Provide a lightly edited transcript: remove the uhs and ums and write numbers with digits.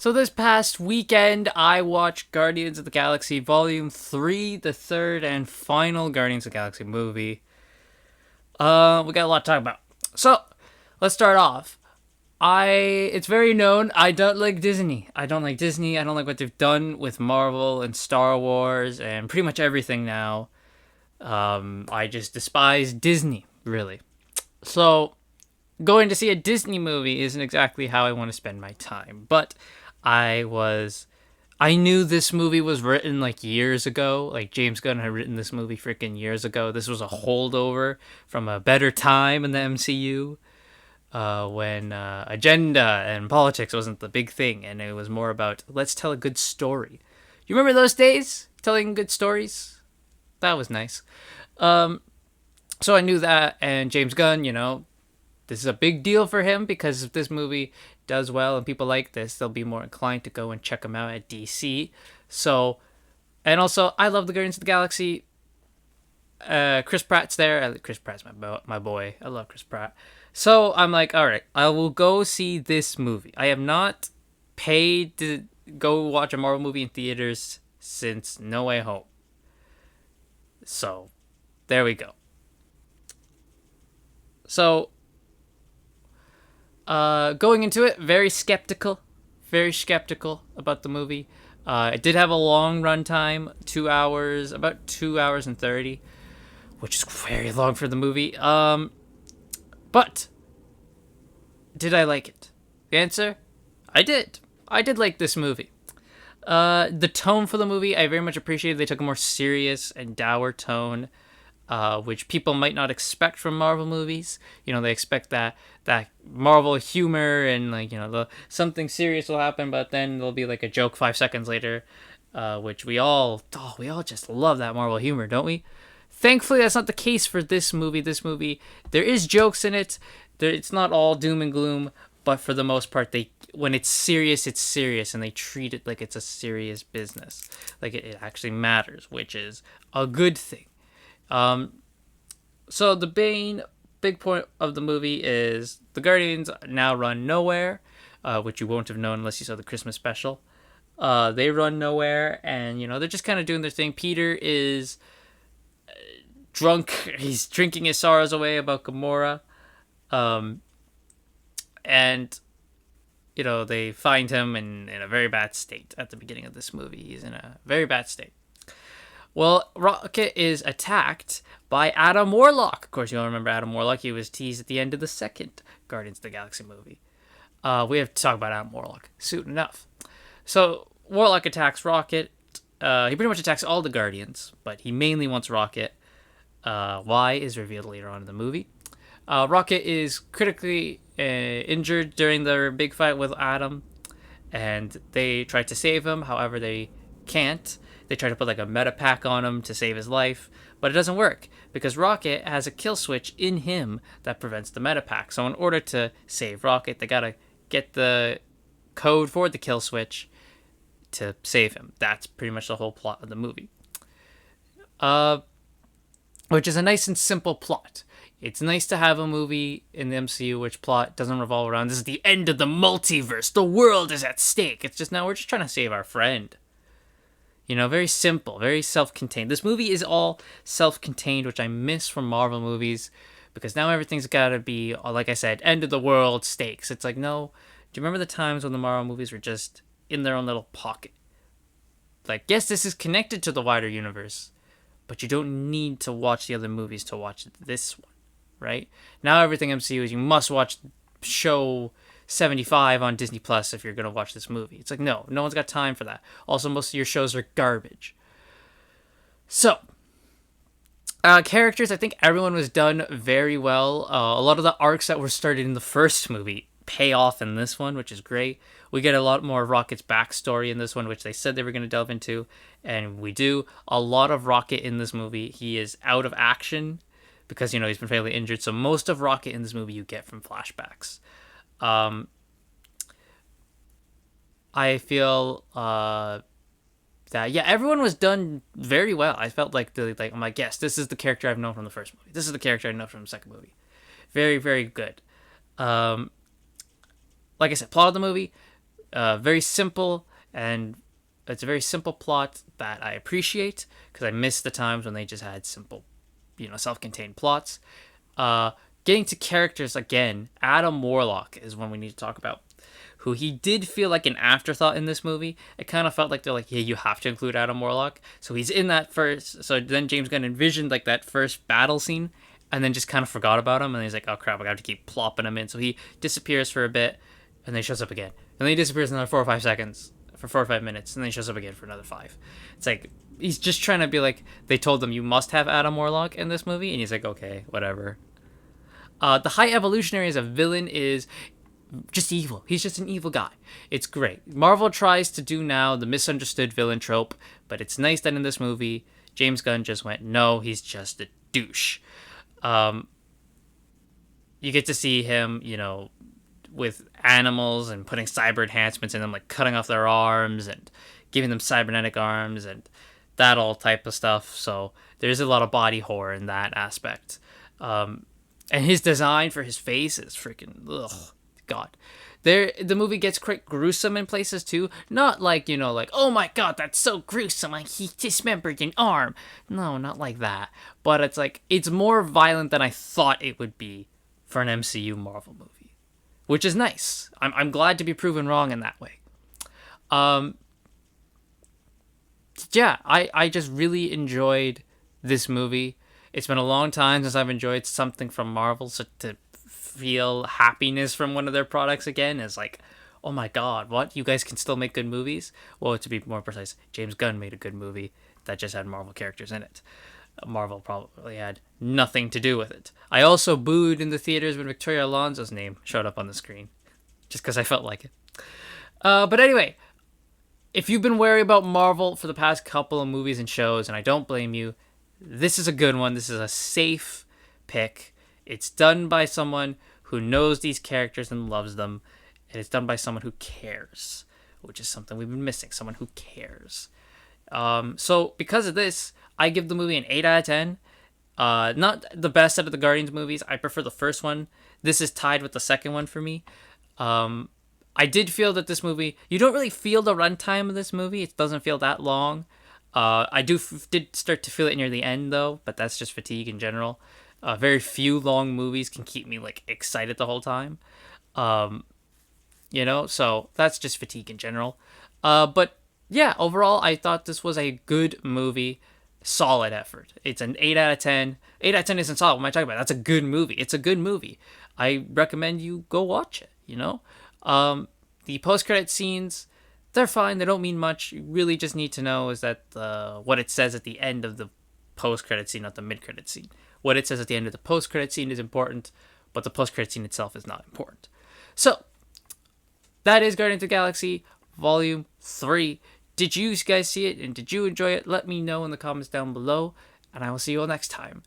So this past weekend, I watched Guardians of the Galaxy Volume 3, the third and final Guardians of the Galaxy movie. We got a lot to talk about. So, let's start off. It's very known, I don't like Disney. I don't like Disney. I don't like what they've done with Marvel and Star Wars and pretty much everything now. I just despise Disney, really. So, going to see a Disney movie isn't exactly how I want to spend my time. But I was I knew this movie was written like years ago. Like James Gunn had written this movie freaking years ago. This was a holdover from a better time in the MCU, when agenda and politics wasn't the big thing, and it was more about let's tell a good story. You remember those days, telling good stories? That was nice. So I knew that, and James Gunn, this is a big deal for him because if this movie does well and people like this, they'll be more inclined to go and check him out at DC. So, and also, I love the Guardians of the Galaxy. Chris Pratt's there. Chris Pratt's my boy. I love Chris Pratt. So I'm like, all right, I will go see this movie. I have not paid to go watch a Marvel movie in theaters since No Way Home. So, there we go. So, going into it, very skeptical about the movie. It did have a long run time, 2 hours, about 2 hours and 30, which is very long for the movie. But did I like it? The answer, I did. I did like this movie. The tone for the movie, I very much appreciated. They took a more serious and dour tone, which people might not expect from Marvel movies. They expect that Marvel humor and something serious will happen, but then there'll be like a joke 5 seconds later, which we all just love that Marvel humor, don't we? Thankfully, that's not the case for this movie. This movie, there is jokes in it. It's not all doom and gloom, but for the most part, when it's serious, and they treat it like it's a serious business, like it actually matters, which is a good thing. So the big point of the movie is the Guardians now run nowhere, which you won't have known unless you saw the Christmas special. They run nowhere, and they're just kind of doing their thing. Peter is drunk. He's drinking his sorrows away about Gamora, and they find him in a very bad state at the beginning of this movie. He's in a very bad state. Well, Rocket is attacked by Adam Warlock. Of course, you all remember Adam Warlock. He was teased at the end of the second Guardians of the Galaxy movie. We have to talk about Adam Warlock soon enough. So, Warlock attacks Rocket. He pretty much attacks all the Guardians, but he mainly wants Rocket. Why is revealed later on in the movie. Rocket is critically injured during their big fight with Adam, and they try to save him. However, they can't. They try to put like a meta pack on him to save his life, but it doesn't work because Rocket has a kill switch in him that prevents the meta pack. So in order to save Rocket, they gotta get the code for the kill switch to save him. That's pretty much the whole plot of the movie. Which is a nice and simple plot. It's nice to have a movie in the MCU which plot doesn't revolve around this is the end of the multiverse. The world is at stake. It's just now we're just trying to save our friend. Very simple, very self-contained. This movie is all self-contained, which I miss from Marvel movies, because now everything's got to be, like I said, end of the world stakes. It's like, no, do you remember the times when the Marvel movies were just in their own little pocket? Like, yes, this is connected to the wider universe, but you don't need to watch the other movies to watch this one, right? Now everything MCU is you must watch show 75 on Disney Plus if you're going to watch this movie. It's like, no one's got time for that. Also, most of your shows are garbage. So, characters, I think everyone was done very well. A lot of the arcs that were started in the first movie pay off in this one, which is great. We get a lot more of Rocket's backstory in this one, which they said they were going to delve into, and we do. A lot of Rocket in this movie, he is out of action because, he's been fairly injured, so most of Rocket in this movie you get from flashbacks. I feel that everyone was done very well. I felt like I'm like, yes, this is the character I've known from the first movie. This is the character I know from the second movie. Very, very good. Like I said, plot of the movie, Very simple, and it's a very simple plot that I appreciate because I miss the times when they just had simple, self-contained plots. Uh, Getting to characters again, Adam Warlock is one we need to talk about. Who he did feel like an afterthought in this movie. It kind of felt like they're like, yeah, you have to include Adam Warlock. So he's in that first. So then James Gunn envisioned like that first battle scene, and then just kind of forgot about him. And he's like, oh crap, I got to keep plopping him in. So he disappears for a bit, and then he shows up again, and then he disappears another 4 or 5 seconds for 4 or 5 minutes, and then he shows up again for another 5. It's like he's just trying to be like, they told them you must have Adam Warlock in this movie, and he's like, okay, whatever. The High Evolutionary as a villain is just evil. He's just an evil guy. It's great. Marvel tries to do now the misunderstood villain trope, but it's nice that in this movie, James Gunn just went, no, he's just a douche. You get to see him, with animals and putting cyber enhancements in them, like cutting off their arms and giving them cybernetic arms and that all type of stuff. So there's a lot of body horror in that aspect. And his design for his face is freaking, ugh, God. The movie gets quite gruesome in places too. Not like, like, oh my God, that's so gruesome, like he dismembered an arm. No, not like that. But it's like, it's more violent than I thought it would be for an MCU Marvel movie, which is nice. I'm glad to be proven wrong in that way. Yeah, I just really enjoyed this movie. It's been a long time since I've enjoyed something from Marvel, so to feel happiness from one of their products again is like, oh my God, what? You guys can still make good movies? Well, to be more precise, James Gunn made a good movie that just had Marvel characters in it. Marvel probably had nothing to do with it. I also booed in the theaters when Victoria Alonso's name showed up on the screen, just because I felt like it. But anyway, if you've been wary about Marvel for the past couple of movies and shows, and I don't blame you, this is a good one. This is a safe pick. It's done by someone who knows these characters and loves them, and it's done by someone who cares, which is something we've been missing, someone who cares. So because of this, I give the movie an 8 out of 10. Not the best out of the Guardians movies. I prefer the first one. This is tied with the second one for me. I did feel that this movie, you don't really feel the runtime of this movie. It doesn't feel that long. I did start to feel it near the end though, but that's just fatigue in general. Very few long movies can keep me like excited the whole time. So that's just fatigue in general. But yeah, overall, I thought this was a good movie. Solid effort. It's an 8 out of 10. 8 out of 10 isn't solid. What am I talking about? That's a good movie. It's a good movie. I recommend you go watch it, The post-credit scenes, they're fine. They don't mean much. You really just need to know is that what it says at the end of the post-credit scene, not the mid-credit scene. What it says at the end of the post-credit scene is important, but the post-credit scene itself is not important. So, that is Guardians of the Galaxy Volume 3. Did you guys see it, and did you enjoy it? Let me know in the comments down below, and I will see you all next time.